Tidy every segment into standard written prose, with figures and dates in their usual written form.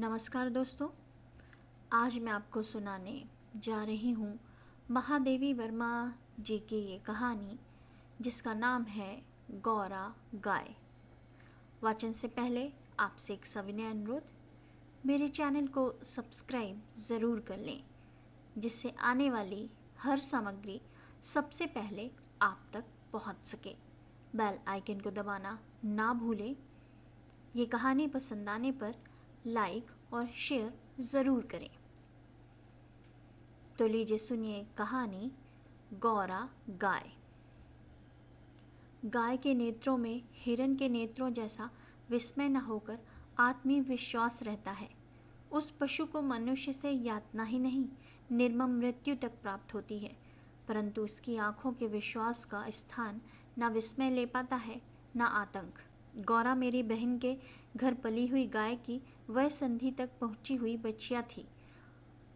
नमस्कार दोस्तों, आज मैं आपको सुनाने जा रही हूँ महादेवी वर्मा जी की ये कहानी जिसका नाम है गौरा गाय। वाचन से पहले आपसे एक सविनय अनुरोध, मेरे चैनल को सब्सक्राइब ज़रूर कर लें जिससे आने वाली हर सामग्री सबसे पहले आप तक पहुँच सके। बेल आइकन को दबाना ना भूलें। ये कहानी पसंद आने पर लाइक और शेयर ज़रूर करें। तो लीजिए सुनिए कहानी गौरा गाय। गाय के नेत्रों में हिरण के नेत्रों जैसा विस्मय न होकर आत्मीय विश्वास रहता है। उस पशु को मनुष्य से यातना ही नहीं, निर्मम मृत्यु तक प्राप्त होती है, परंतु उसकी आंखों के विश्वास का स्थान न विस्मय ले पाता है न आतंक। गौरा मेरी बहन के घर पली हुई गाय की वह संधि तक पहुंची हुई बच्चिया थी।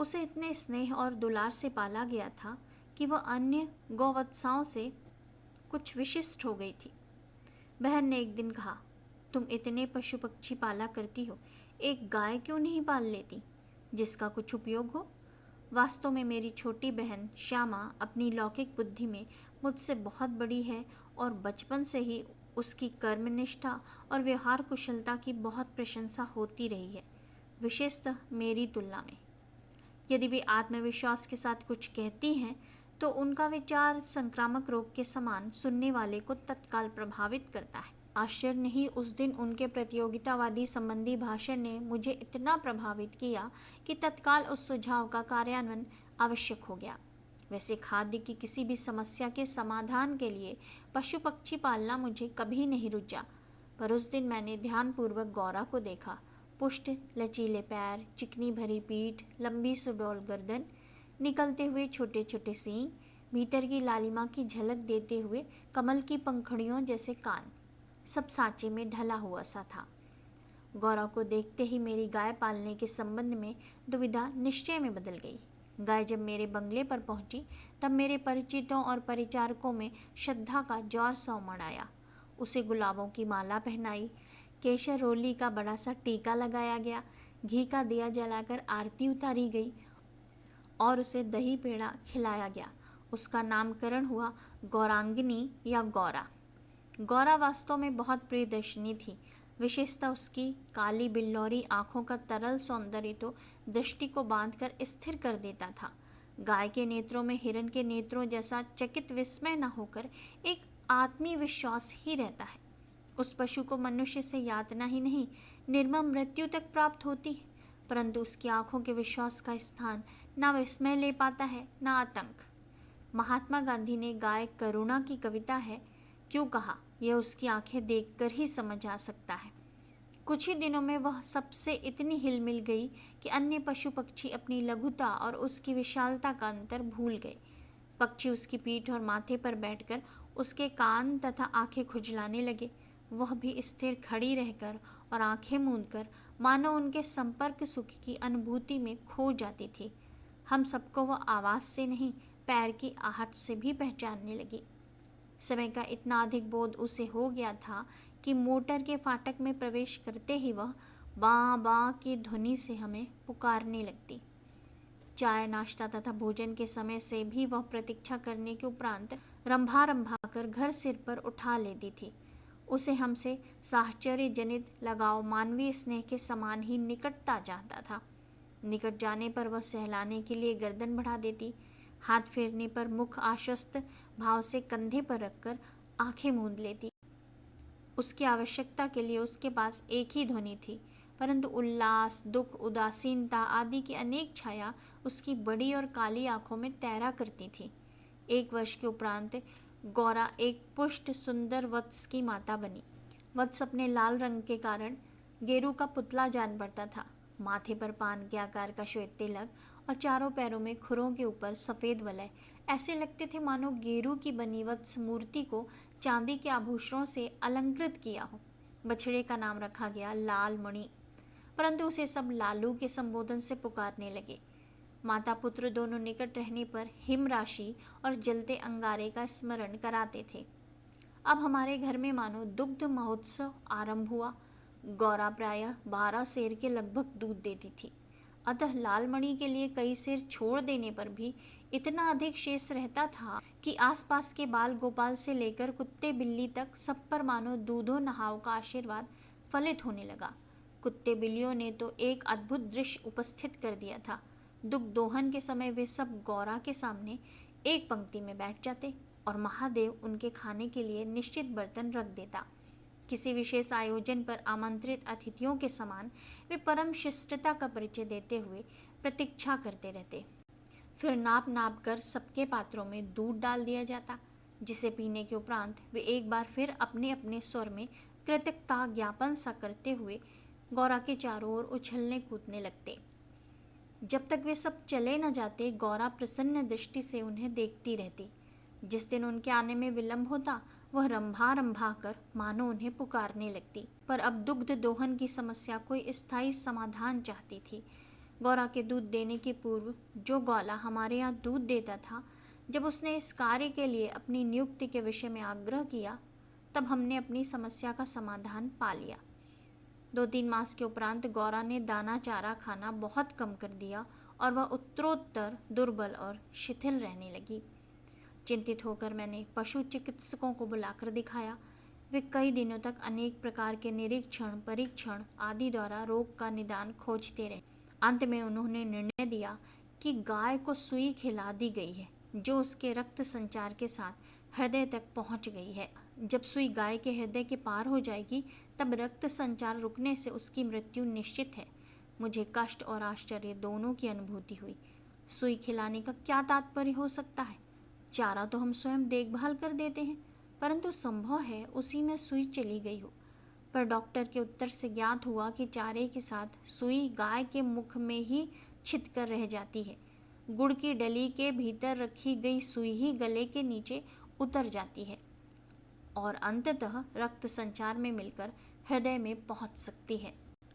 उसे इतने स्नेह और दुलार से पाला गया था कि वह अन्य गौवत्साओं से कुछ विशिष्ट हो गई थी। बहन ने एक दिन कहा, तुम इतने पशु पक्षी पाला करती हो, एक गाय क्यों नहीं पाल लेती जिसका कुछ उपयोग हो। वास्तव में मेरी छोटी बहन श्यामा अपनी लौकिक बुद्धि में मुझसे बहुत बड़ी है और बचपन से ही उसकी कर्मनिष्ठा और व्यवहार कुशलता की बहुत प्रशंसा होती रही है, विशेषतः मेरी तुलना में। यदि वे आत्मविश्वास के साथ कुछ कहती हैं तो उनका विचार संक्रामक रोग के समान सुनने वाले को तत्काल प्रभावित करता है। आश्चर्य नहीं, उस दिन उनके प्रतियोगितावादी संबंधी भाषण ने मुझे इतना प्रभावित किया कि तत्काल उस सुझाव का कार्यान्वयन आवश्यक हो गया। वैसे खाद्य की किसी भी समस्या के समाधान के लिए पशु पक्षी पालना मुझे कभी नहीं रुचा, पर उस दिन मैंने ध्यानपूर्वक गौरा को देखा। पुष्ट, लचीले पैर, चिकनी भरी पीठ, लंबी सुडौल गर्दन, निकलते हुए छोटे छोटे सींग, भीतर की लालिमा की झलक देते हुए कमल की पंखुड़ियों जैसे कान, सब सांचे में ढला हुआ सा था। गौरा को देखते ही मेरी गाय पालने के संबंध में दुविधा निश्चय में बदल गई। गाय जब मेरे बंगले पर पहुंची तब मेरे परिचितों और परिचारकों में श्रद्धा का जोर सा उमड़ आया। उसे गुलाबों की माला पहनाई, केशर रोली का बड़ा सा टीका लगाया गया, घी का दिया जलाकर आरती उतारी गई और उसे दही पेड़ा खिलाया गया। उसका नामकरण हुआ गौरांगिनी या गौरा। गौरा वास्तव में बहुत प्रियदर्शनी थी। विशेषता उसकी काली बिल्लौरी आंखों का तरल सौंदर्य तो दृष्टि को बांधकर स्थिर कर देता था। गाय के नेत्रों में हिरण के नेत्रों जैसा चकित विस्मय न होकर एक आत्मीय विश्वास ही रहता है। उस पशु को मनुष्य से यातना ही नहीं, निर्मम मृत्यु तक प्राप्त होती है, परंतु उसकी आंखों के विश्वास का स्थान न विस्मय ले पाता है न आतंक। महात्मा गांधी ने गाय करुणा की कविता है क्यों कहा, यह उसकी आंखें देखकर ही समझ आ सकता है। कुछ ही दिनों में वह सबसे इतनी हिल मिल गई कि अन्य पशु पक्षी अपनी लघुता और उसकी विशालता का अंतर भूल गए। पक्षी उसकी पीठ और माथे पर बैठकर उसके कान तथा आंखें खुजलाने लगे। वह भी स्थिर खड़ी रहकर और आंखें मूंदकर मानो उनके संपर्क सुख की अनुभूति में खो जाती थी। हम सबको वह आवाज़ से नहीं, पैर की आहट से भी पहचानने लगी। समय का इतना अधिक बोध उसे हो गया था कि मोटर के फाटक में प्रवेश करते ही वह बाँ बाँ की ध्वनि से हमें पुकारने लगती। चाय, नाश्ता तथा भोजन के समय से भी वह प्रतीक्षा करने के उपरांत रंभा रंभा कर घर सिर पर उठा लेती थी। उसे हमसे साहचर्य जनित लगाव मानवीय स्नेह के समान ही निकटता चाहता था। निकट जाने पर वह सहलाने के लिए गर्दन बढ़ा देती, हाथ फेरने पर मुख आश्वस्त भाव से कंधे पर रखकर आंखें मूंद लेती। उसकी आवश्यकता के लिए उसके पास एक ही ध्वनि थी, परंतु उल्लास, दुख, उदासीनता आदि की अनेक छाया उसकी बड़ी और काली आंखों में तैरा करती थी। 1 वर्ष के उपरांत गौरा एक पुष्ट सुंदर वत्स की माता बनी। वत्स अपने लाल रंग के कारण गेरू का पुतला जान पड़ता था। माथे पर पान के आकार का श्वेत तिलक और चारों पैरों में खुरों के ऊपर सफ़ेद वलय ऐसे लगते थे मानो गेरू की बनी वत्स मूर्ति को चांदी के आभूषणों से अलंकृत किया हो। बछड़े का नाम रखा गया लाल मणि, परंतु उसे सब लालू के संबोधन से पुकारने लगे। माता पुत्र दोनों निकट रहने पर हिम राशि और जलते अंगारे का स्मरण कराते थे। अब हमारे घर में मानो दुग्ध महोत्सव आरंभ हुआ। गौरा प्रायः 12 सेर के लगभग दूध देती थी, अतः लालमणि के लिए कई सेर छोड़ देने पर भी इतना अधिक शेष रहता था कि आसपास के बाल गोपाल से लेकर कुत्ते बिल्ली तक सब पर मानो दूधो नहाव का आशीर्वाद फलित होने लगा। कुत्ते बिल्लियों ने तो एक अद्भुत दृश्य उपस्थित कर दिया था। दुग्ध दोहन के समय वे सब गौरा के सामने एक पंक्ति में बैठ जाते और महादेव उनके खाने के लिए निश्चित बर्तन रख देता। किसी विशेष आयोजन पर आमंत्रित अतिथियों के समान वे परम शिष्टता का परिचय देते हुए प्रतीक्षा करते रहते। फिर नाप नाप कर सबके पात्रों में दूध डाल दिया जाता, जिसे पीने के उपरांत वे एक बार फिर अपने अपने स्वर में कृतज्ञता ज्ञापन सा करते हुए गौरा के चारों ओर उछलने कूदने लगते। जब तक वे सब चले न जाते, गौरा प्रसन्न दृष्टि से उन्हें देखती रहती। जिस दिन उनके आने में विलंब होता, वह रंभा रंभा कर मानो उन्हें पुकारने लगती। पर अब दुग्ध दोहन की समस्या कोई स्थायी समाधान चाहती थी। गौरा के दूध देने के पूर्व जो ग्वाला हमारे यहाँ दूध देता था, जब उसने इस कार्य के लिए अपनी नियुक्ति के विषय में आग्रह किया, तब हमने अपनी समस्या का समाधान पा लिया। 2-3 मास के उपरांत गौरा ने दाना चारा खाना बहुत कम कर दिया और वह उत्तरोत्तर दुर्बल और शिथिल रहने लगी। चिंतित होकर मैंने पशु चिकित्सकों को बुलाकर दिखाया। वे कई दिनों तक अनेक प्रकार के निरीक्षण, परीक्षण आदि द्वारा रोग का निदान खोजते रहे। अंत में उन्होंने निर्णय दिया कि गाय को सुई खिला दी गई है, जो उसके रक्त संचार के साथ हृदय तक पहुंच गई है। जब सुई गाय के हृदय के पार हो जाएगी, तब रक्त संचार रुकने से उसकी मृत्यु निश्चित है। मुझे कष्ट और आश्चर्य दोनों की अनुभूति हुई। सुई खिलाने का क्या तात्पर्य हो सकता है? चारा तो हम स्वयं देखभाल कर देते हैं, परंतु संभव है उसी में सुई चली गई हो। पर डॉक्टर के उत्तर से ज्ञात हुआ कि चारे के साथ सुई गाय के मुख में ही छिपकर रह जाती है। गुड़ की डली के भीतर रखी गई सुई ही गले के नीचे उतर जाती है और अंततः रक्त संचार में मिलकर हृदय में पहुंच सकती है।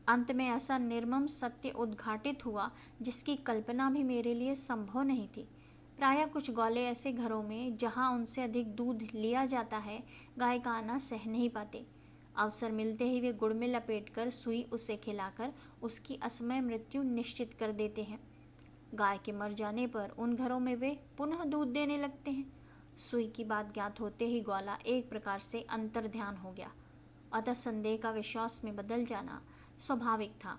अंत में ऐसा निर्मम सत्य उद्घाटित हुआ जिसकी कल्पना भी मेरे लिए संभव नहीं थी। प्रायः कुछ ग्वाले ऐसे घरों में जहां उनसे अधिक दूध लिया जाता है, गाय का आना सह नहीं पाते। अवसर मिलते ही वे गुड़ में लपेटकर सुई उसे खिलाकर उसकी असमय मृत्यु निश्चित कर देते हैं। गाय के मर जाने पर उन घरों में वे पुनः दूध देने लगते हैं। सुई की बात ज्ञात होते ही ग्वाला एक प्रकार से अंतर्ध्यान हो गया, अतः संदेह का विश्वास में बदल जाना स्वाभाविक था।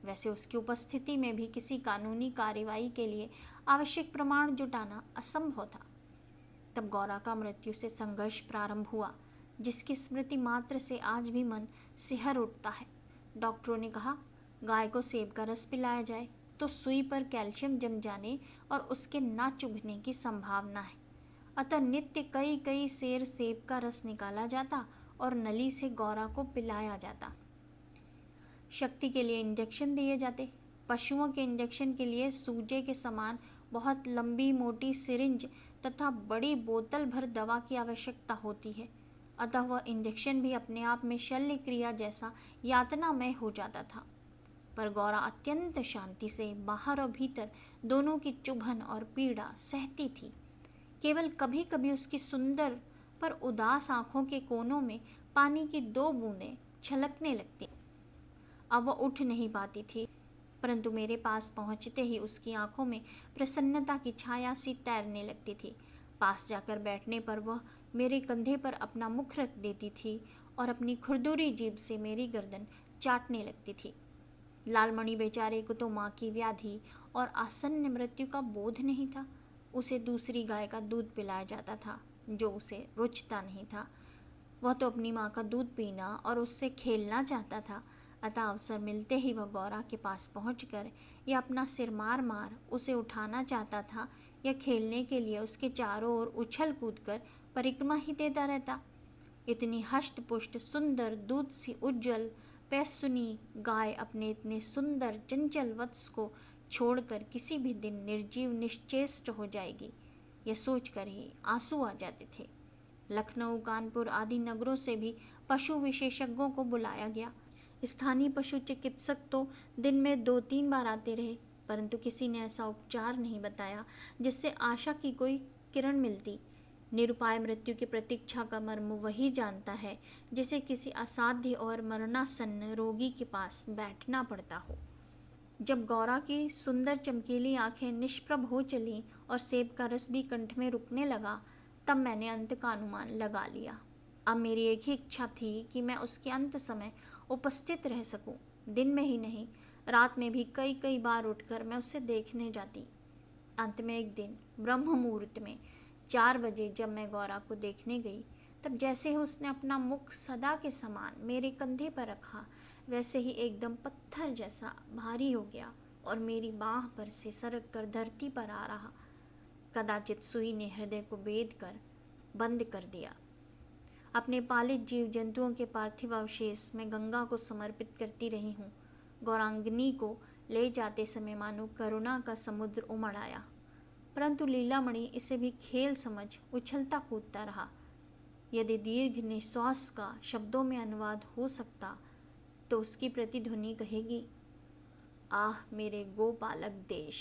वैसे उसकी उपस्थिति में भी किसी कानूनी कार्यवाही के लिए आवश्यक प्रमाण जुटाना असंभव था। तब गौरा का मृत्यु से संघर्ष प्रारंभ हुआ, जिसकी स्मृति मात्र से आज भी मन सिहर उठता है। डॉक्टरों ने कहा, गाय को सेब का रस पिलाया जाए तो सुई पर कैल्शियम जम जाने और उसके ना चुभने की संभावना है। अतः नित्य कई कई सेर सेब का रस निकाला जाता और नली से गौरा को पिलाया जाता। शक्ति के लिए इंजेक्शन दिए जाते। पशुओं के इंजेक्शन के लिए सूजे के समान बहुत लंबी मोटी सिरिंज तथा बड़ी बोतल भर दवा की आवश्यकता होती है। अतः वह इंजेक्शन भी अपने आप में शल्य क्रिया जैसा यातनामय हो जाता था। पर गौरा अत्यंत शांति से बाहर और भीतर दोनों की चुभन और पीड़ा सहती थी। केवल कभी कभी उसकी सुंदर पर उदास आंखों के कोनों में पानी की 2 बूंदें छलकने लगती। अब वह उठ नहीं पाती थी, परंतु मेरे पास पहुंचते ही उसकी आंखों में प्रसन्नता की छाया सी तैरने लगती थी। पास जाकर बैठने पर वह मेरे कंधे पर अपना मुख रख देती थी और अपनी खुरदुरी जीभ से मेरी गर्दन चाटने लगती थी। लालमणि बेचारे को तो माँ की व्याधि और आसन्न मृत्यु का बोध नहीं था। उसे दूसरी गाय का दूध पिलाया जाता था, जो उसे रुचता नहीं था। वह तो अपनी माँ का दूध पीना और उससे खेलना चाहता था। अतः अवसर मिलते ही वह गौरा के पास पहुंचकर या अपना सिर मार मार उसे उठाना चाहता था या खेलने के लिए उसके चारों ओर उछल कूद कर परिक्रमा ही देता रहता। इतनी हष्ट पुष्ट सुंदर दूध सी उज्जवल पैसुनी गाय अपने इतने सुंदर चंचल वत्स को छोड़कर किसी भी दिन निर्जीव निश्चेष्ट हो जाएगी, यह सोचकर ही आंसू आ जाते थे। लखनऊ, कानपुर आदि नगरों से भी पशु विशेषज्ञों को बुलाया गया। स्थानीय पशु चिकित्सक तो दिन में 2-3 बार आते रहे, परंतु किसी ने ऐसा उपचार नहीं बताया जिससे आशा की कोई किरण मिलती। निरुपाय मृत्यु की प्रतीक्षा का मर्म वही जानता है जिसे किसी असाध्य और मरणासन्न रोगी के पास बैठना पड़ता हो। जब गौरा की सुंदर चमकीली आंखें निष्प्रभ हो चलीं और सेब का रस भी कंठ में रुकने लगा, तब मैंने अंत का अनुमान लगा लिया। अब मेरी एक ही इच्छा थी कि मैं उसके अंत समय उपस्थित रह सकूं। दिन में ही नहीं, रात में भी कई कई बार उठकर मैं उसे देखने जाती। अंत में एक दिन ब्रह्म मुहूर्त में 4 बजे जब मैं गौरा को देखने गई, तब जैसे ही उसने अपना मुख सदा के समान मेरे कंधे पर रखा, वैसे ही एकदम पत्थर जैसा भारी हो गया और मेरी बाह पर से सरक कर धरती पर आ रहा। कदाचित सुई ने हृदय को भेद कर बंद कर दिया। अपने पालित जीव जंतुओं के पार्थिव अवशेष मैं गंगा को समर्पित करती रही हूँ। गौरांगनी को ले जाते समय मानो करुणा का समुद्र उमड़ आया, परंतु लीलामणि इसे भी खेल समझ उछलता कूदता रहा। यदि दीर्घ निश्वास का शब्दों में अनुवाद हो सकता तो उसकी प्रतिध्वनि कहेगी, आह मेरे गोपालक देश।